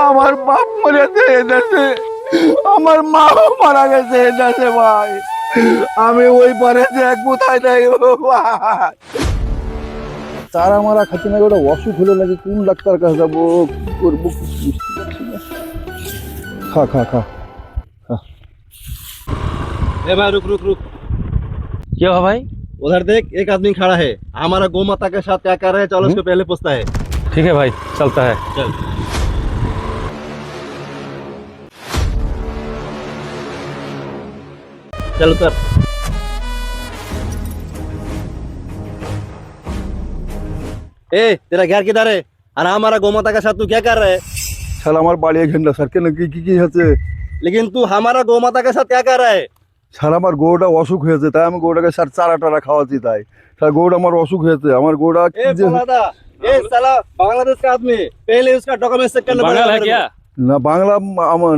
আমার বাপ মরেছে এ দেশে, আমার মাও মারা গেছে এ দেশে ভাই। আমি ওই পারে যে কোথায় যাই ভাই। তারা মারা খাচ্ছে না, ওটা অসুখ হলে নাকি কোন ডাক্তার কাছে যাবো, কি করবো কিছু বুঝতে পারছি না। খা খা খা খা। ए भाई रुक रुक रुक। क्या हुआ भाई? उधर देख एक आदमी खड़ा है, हमारा गौ माता के साथ क्या कर रहे हैं, चलो उसको पहले पूछता है। ठीक है भाई, चलता है। चल। चल उतर। ए तेरा घर किधर है और हमारा गौ माता के साथ तू क्या कर रहा है? শালা আমার বাড়ি এখানটা স্যার, কেন কি কি কি হয়েছে? लेकिन तू हमारा गौ माता के साथ क्या कर रहा है? স্যার আমার গরুটা অসুখ হয়েছে, তাই আমি গরুটাকে স্যার চারা টারা খাওয়াচ্ছি। তাই স্যার গরুটা আমার অসুখ হয়েছে, আমার গরুটা ए बोला ए साला बांग्लादेश का आदमी, पहले उसका डॉक्यूमेंट चेक करना बंगाल है पड़ेगा। क्या? না বাংলা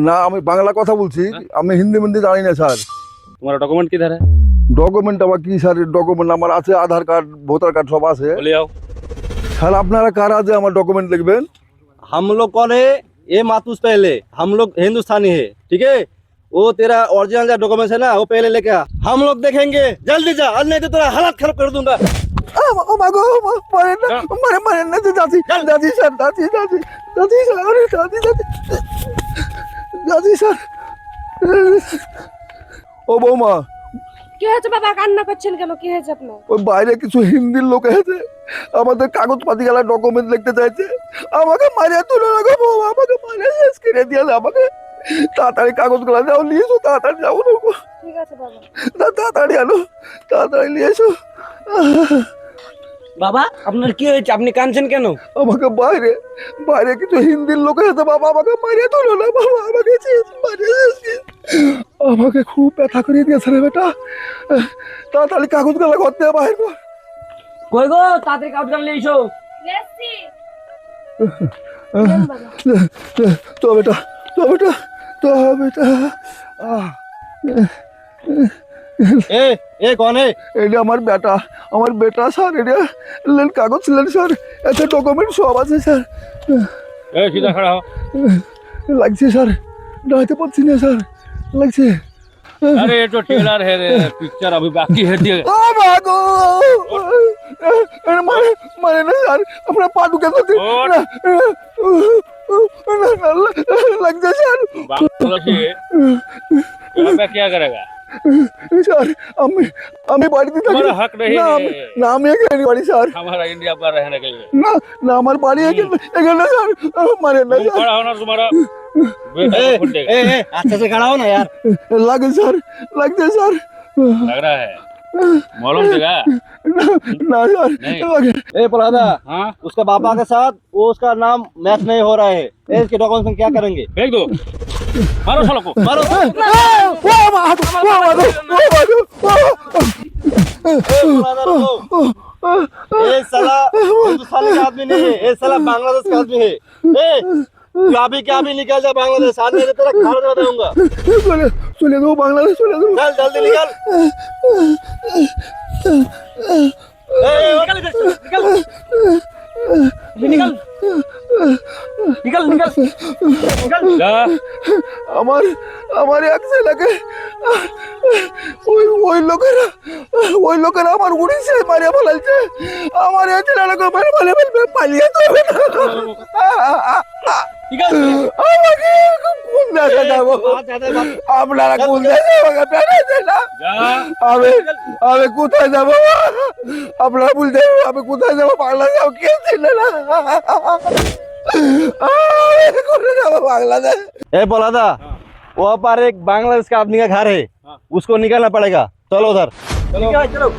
না, আমি বাংলা কথা বলছি, আমি হিন্দি মিন্দি জানি না স্যার। तुम्हारा डॉक्यूमेंट किधर है? ডকুমেন্ট আমার কি স্যার? ডকুমেন্ট আমার আছে, আধার কার্ড ভোটার কার্ড সব আছে। बोले आओ। স্যার আপনারা কারা যে আমার ডকুমেন্ট লিখবেন? हम लोग कौन है ये मातूस, पहले हम लोग हिंदुस्तानी है, ठीक है? वो तेरा ओरिजिनल डॉक्यूमेंट है ना, वो पहले लेके आ, हम लोग देखेंगे। जल्दी जा, और नहीं तो तेरा हालत खराब कर दूंगा। ও মা গো, মারে না, মারে না, দাদি দাদি স্যার, দাদি দাদি দাদি স্যার, আরে দাদি দাদি দাদি স্যার। ও বৌমা, কি হয়েছে বাবা, কান্না করছেন কেন? কি হয়েছে আপনার? ওই বাইরে কিছু হিন্দির লোক এসেছে, আমাদের কাগজপাতি গেলা ডকুমেন্ট লিখতে চাইছে। আমাকে মারিয়া তুলে রাখো বৌমা, আমাকে মারিয়া শেষ করে দিয়েছে। আমাকে তাড়াতাড়ি কাগজগুলো যাও নিয়ে এসো, তাড়াতাড়ি যাও না, ঠিক আছে বাবা। তাড়াতাড়ি আনো, তাড়াতাড়ি নিয়ে এসো। বাবা আপনার কি হয়েছে, আপনি কাঁদছেন কেন? আমাকে বাইরে বাইরে কিছু হিন্দির লোক এসেছে বাবা, আমাকে মারিয়া তুলো না বাবা, আমাকে মারিয়া শেষ। আমাকে খুব ব্যথা করে দিয়েছে রে বেটা, তাড়াতাড়ি কাগজগুলো করতে বাইর কর। কই গো, তাড়াতাড়ি কাউকে নিয়ে এসো। লেসি তো বেটা, তো বেটা, তো বেটা। ए ए कौन है? এটা আমার বেটা, আমার বেটা স্যার। এটা লেন কাগজ লেন স্যার, এতে ডকুমেন্ট সব আছে স্যার। ए, सीधा खड़ा हो। লাগছে স্যার, দাঁড়াতে পারছি না স্যার, লাগছে। अरे ये तो ट्रेलर है रे, पिक्चर अभी बाकी है। दिए ও মা গো, মানে মানে না স্যার, আপনার পা ঢুকে তো ওঠ। না, লাগছে স্যার। बांग्लादेशी यहाँ पे क्या करेगा? স্যার আমি আমি বাড়িতে থাকি। तुम्हारा हक नहीं না है না, আমি এখানে বাড়ি স্যার। हमारा इंडिया पर रहने के लिए। না না, আমার বাড়ি এখানে এখানে স্যার, মানে না तुम স্যার। खड़ा होना, तुम्हारा बेटा ए को खुद देगा। ए ए अच्छे से खड़ा हो ना यार। লাগে স্যার, লাগছে স্যার। लग रहा है मालूम देगा। না স্যার नहीं। লাগে। ए प्रहदा, हाँ, उसका पापा के साथ वो उसका नाम मैच नहीं हो रहा है, ए इसके डॉक्यूमेंट क्या करेंगे? फेंक दो, मारो सालों को। मारो। ও মা, ও মা গো, ও मा गो, ए प्रहदा रुको। ए साला हिंदुस्तानी का आदमी नहीं है, ए साला बांग्लादेश का आदमी है। ए तू अभी क्या भी निकल जा बांग्लादेश, आज नहीं तो तेरा घर दबा दूंगा। চলে চলে দেবো, বাংলাদেশ চলে দেবো। चल जल्दी निकल। ए निकल इधर से, निकल निकल निकल निकल। जा, আমার আমার এক ছেলেকে ওই লোকেরা আমার উড়িষ্যা মারিয়া ফেলাইছে। আমার এই ছেলেটাকে মারে ফেলে ফেলবে, পালিয়ে তো হবে না। निकल। আমাকে কোন দেশে যাবো? আপনারা কোন দেশে আমাকে পাঠাইছেন না? जा। আমি আমি কোথায় যাবো? আপনারা বলতে হবে, আমি কোথায় যাবো? বাংলাদেশ কে ছিল না, আমি কোথায় যাবো বাংলাদেশ? ए प्रहदा, वहाँ पर एक बांग्लादेश का आदमी का घर है, उसको निकालना पड़ेगा। चलो उधर चलो चलो।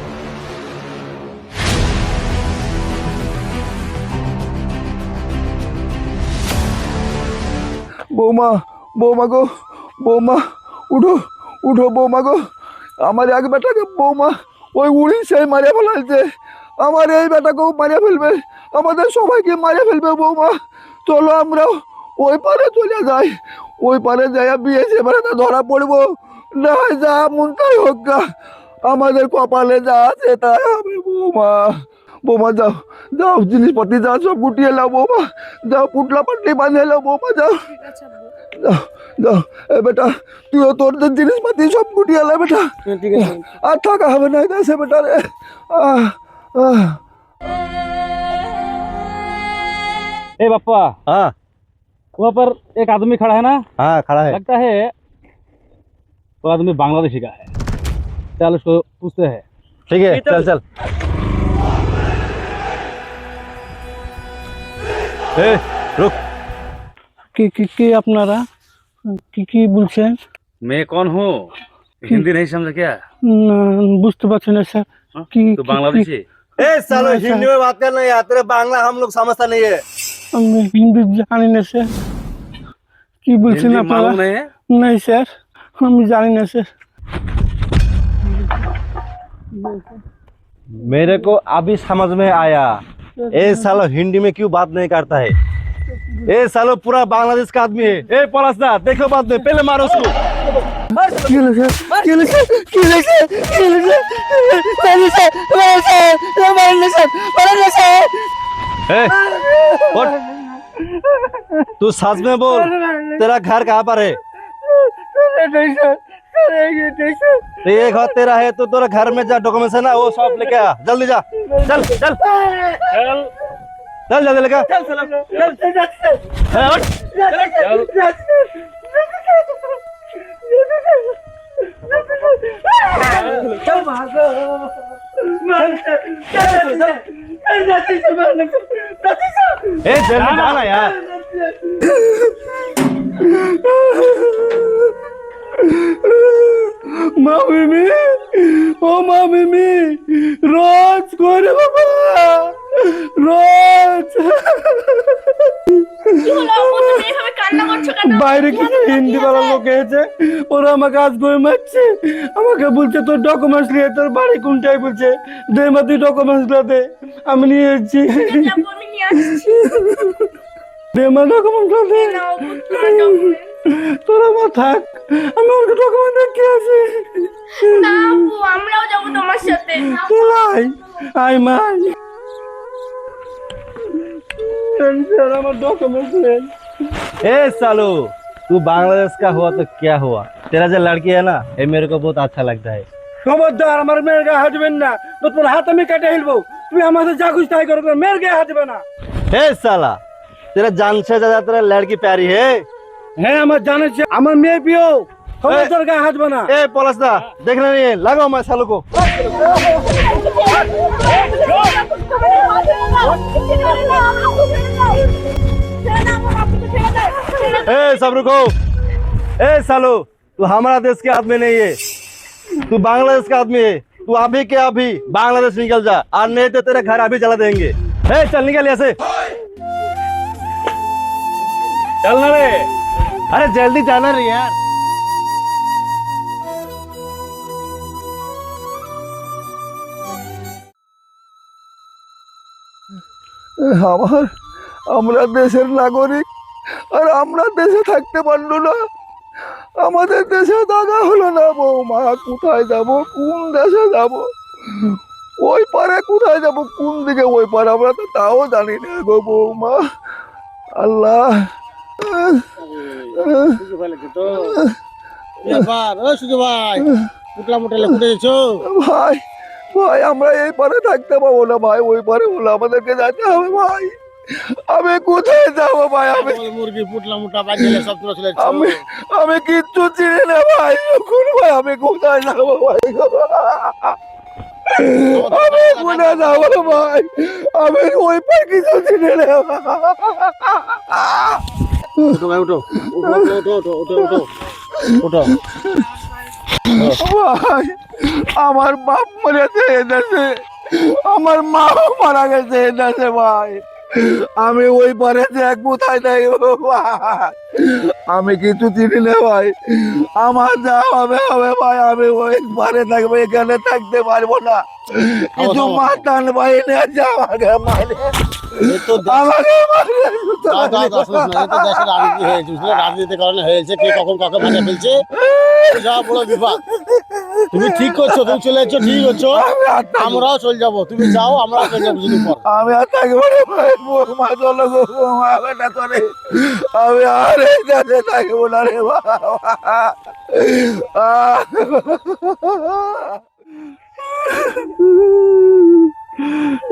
বৌমা, বৌমা গো, বৌমা উঠো, উঠো বৌমা গো। আমার এক বেটাকে বৌমা ওই উড়িষ্যায় মারিয়া ফেলাইছে। আমার এই বেটাকেও মারিয়া ফেলবে, আমাদের সবাইকে মারিয়া ফেলবে বৌমা। চলো আমরা ওই পারে চলে যাই, ওই পারে যাইয়া বিয়ে সেবারে ধরা পড়বো। না যা মন তাই হোক গা, আমাদের কপালে যা আছে তাই হবে বৌমা। বৌমা যাও যাও, জিনিসপত্র যাও সব গুটিয়ে নাও বৌমা, যাও পুটলা পাটলি বাঁধে নাও বৌমা, যাও ঠিক আছে আব্বু। যাও যাও। এ বেটা তুইও তোর যে জিনিসপাতি সব গুটিয়ে নে বেটা, ঠিক আছে। আর থাকা হবে না দেশে বেটা রে। আহ আহ ए पप्पा, हाँ वहाँ पर एक आदमी खड़ा है ना, हाँ खड़ा है। लगता है वो आदमी बांग्लादेशी का है। चल उसको पूछते हैं। ठीक है चल चल। ए रुक। কি আপনারা কি বলছেন? मैं कौन हूँ? हिंदी नहीं समझा क्या? না বুঝতে পারছি না স্যার। हाँ? কি तो बांग्लादेशी? ए सालो अच्छा। हिंदी में बात करना यार, तेरे बांग्ला हम लोग समझता नहीं है। আমি হিন্দি জানি না স্যার। কি বলছেন हिंदी আপনারা? मालूम नहीं है? নাই স্যার, আমি জানি না স্যার। मेरे को अभी समझ में आया, ए सालो हिंदी में क्यों बात नहीं करता है। ए सालो पूरा बांग्लादेश का आदमी है। ए पलासदा देखो बात में, पहले मारो उसको। কি হয়েছে কি হয়েছে কি হয়েছে কি হয়েছে ए उठ। तू सच में बोल, तेरा घर कहाँ पर है? तो ये घर तेरा है तो तेरा घर में जा, डॉक्यूमेंट्स है ना वो सब लेके आ, जल्दी जा। चल चल चल जल्दी लेके आ। ए, उठ। ए जल्दी जाना यार। মা মিমি, ও মা মিমি, রোজ করে বাবা রোজ। কি হলো আব্বু, তুমি এভাবে কান্না করছো কেন? বাইরে কিছু হিন্দি বলা লোক এসেছে, ওরা আমাকে আজ করে মারছে। আমাকে বলছে তোর ডকুমেন্টস নিয়ে, তোর বাড়ি কোনটাই বলছে, দে মা তুই ডকুমেন্টস দে। আমি নিয়ে এসেছি, ঠিক আছে আব্বু, আমি নিয়ে আসছি। দে মা ডকুমেন্টস দে। নাও আব্বু, তোমার document। তোরা মা থাক, আমি ওর ডকুমেন্ট দেখে আসি। না আব্বু, আমরাও যাবো তোমার সাথে। আই আই মা স্যার, আমার ডকুমেন্টস দেন। ए सालो तू बांग्लादेश का हुआ तो क्या हुआ, तेरा जो लड़की है ना ये मेरे को बहुत अच्छा लगता है। খবরদার আমার মেয়ের গায়ে হাত দিবেন না, তো তোর হাত আমি কেটে ফেলবো। তুমি আমাদের যা খুশি তাই করো, মেয়ের গায়ে হাত দিবে না। ए साला तेरा जान से ज्यादा तेरा लड़की प्यारी है। হ্যাঁ আমার জানার চেয়ে আমার মেয়ে প্রিয়, খবরদার গায়ে হাত দিবে না। ए पलासदा देखना नहीं है, लगाओ मैं सालो को। ए सब रुको। ए सालो तू हमारा देश के आदमी नहीं है, तू बांग्लादेश का आदमी है। तू अभी के अभी बांग्लादेश निकल जा, और नहीं तो तेरे घर अभी जला देंगे। ए चल निकल यहाँ से। चल ना रे। अरे जल्दी जाना रे यार। আমার আমরা দেশের নাগরিক, আর আমরা দেশে থাকতে পারলো না, আমাদের দেশে দাগা হলো না বৌমা। কোথায় যাব, কোন দেশে যাব, ওই পারে কোথায় যাব, কোন দিকে ওই পারে আমরা তো তাও জানি না গো বৌমা। আল্লাহ ভাই ভাই আমরা এই পারে থাকতে পাবো না ভাই, ওই পারে হলো আমাদেরকে যেতে হবে ভাই। আমি কোথায় যাবো ভাই, আমি মুরগি পুটলা মুটা বাজিলে সব তোরা চলে আমি আমি কিচ্ছু চিনি না ভাই, এখন ভাই আমি কোথায় যাবো ভাই, আমি কোথায় যাবো ভাই, আমি ওই পার কিছু চিনি না। উঠো ভাই উঠো উঠো উঠো উঠো উঠো উঠো উঠো। ভাই আমার বাপ মরেছে এ দেশে, আমার মাও মারা গেছে এ দেশে ভাই, আমি ওই পারে যে কোথায় যাই ভাই, আমি কিছু চিনি না ভাই, আমার যা হবে হবে ভাই, আমি ওই পারে থাকবো, এখানে থাকতে পারবো না। কিছু মাতান ভাই না যা আমাকে মারে, আমাকে মারে। রাজনীতি কারণে হয়েছে, কে কখন কাকে মাঝে ফেলছে, যা বড় বিভাগ। তুমি ঠিক করছো, তুমি চলে যাচ্ছ, ঠিক করছো। আমি আর থাকবো- আমরাও চলে যাবো, তুমি যাও, আমরাও চলে যাবো যদি পর। আমি আর থাকবো না ভাই, বৌমা চলো গো, বৌমা বেটা করে আমি আর এই দেশে থাকবো না রে বাবা।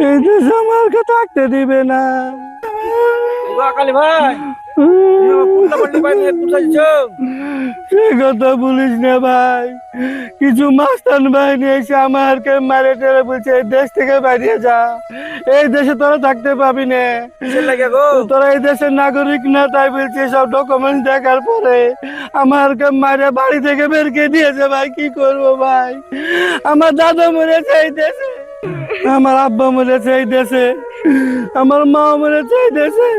এই দেশ আমাকে থাকতে দিবে না। কালী ভাই সে কথা বলিস না ভাই, কিছু মাস্তান বাহিনী এসে আমাকে মারে টেরে বলছে এই দেশ থেকে বাইরে যা, এই দেশে তোরা থাকতে পাবি না, তোরা এই দেশের নাগরিক না, তাই বলছে সব ডকুমেন্ট দেখার পরে আমাকে মারে বাড়ি থেকে বের করে দিয়েছে। ভাই কি করবো ভাই, আমার দাদা মরেছে এই দেশে, আমার আব্বা মরেছে এই দেশে, আমার মা মরেছে এই দেশে,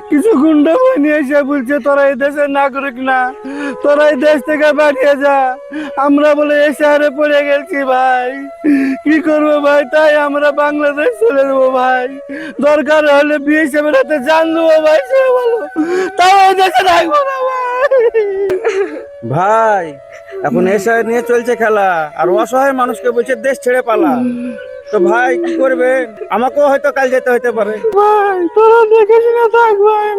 কিছু গুন্ডা বাহিনী এসে বলছে তোরা এই দেশের নাগরিক না, তোরা এই দেশ থেকে বাড়িয়ে যা। আমরা বলে এই শহরে পড়ে গেছি ভাই, কি করবো ভাই, তাই আমরা বাংলাদেশ চলে যাবো ভাই, দরকার হলে বিয়ে হিসেবে রাতে জান দেবো ভাই, সে বলো তাও এই দেশে রাখবো না ভাই। ভাই এখন এসে নিয়ে চলছে খেলা, আর অসহায় মানুষকে বলছে দেশ ছেড়ে পালা। তো ভাই কি করবে, আমাকেও হয়তো কাল যেতে হতে পারে। ভাই তোরা দেখে শুনে থাক ভাই।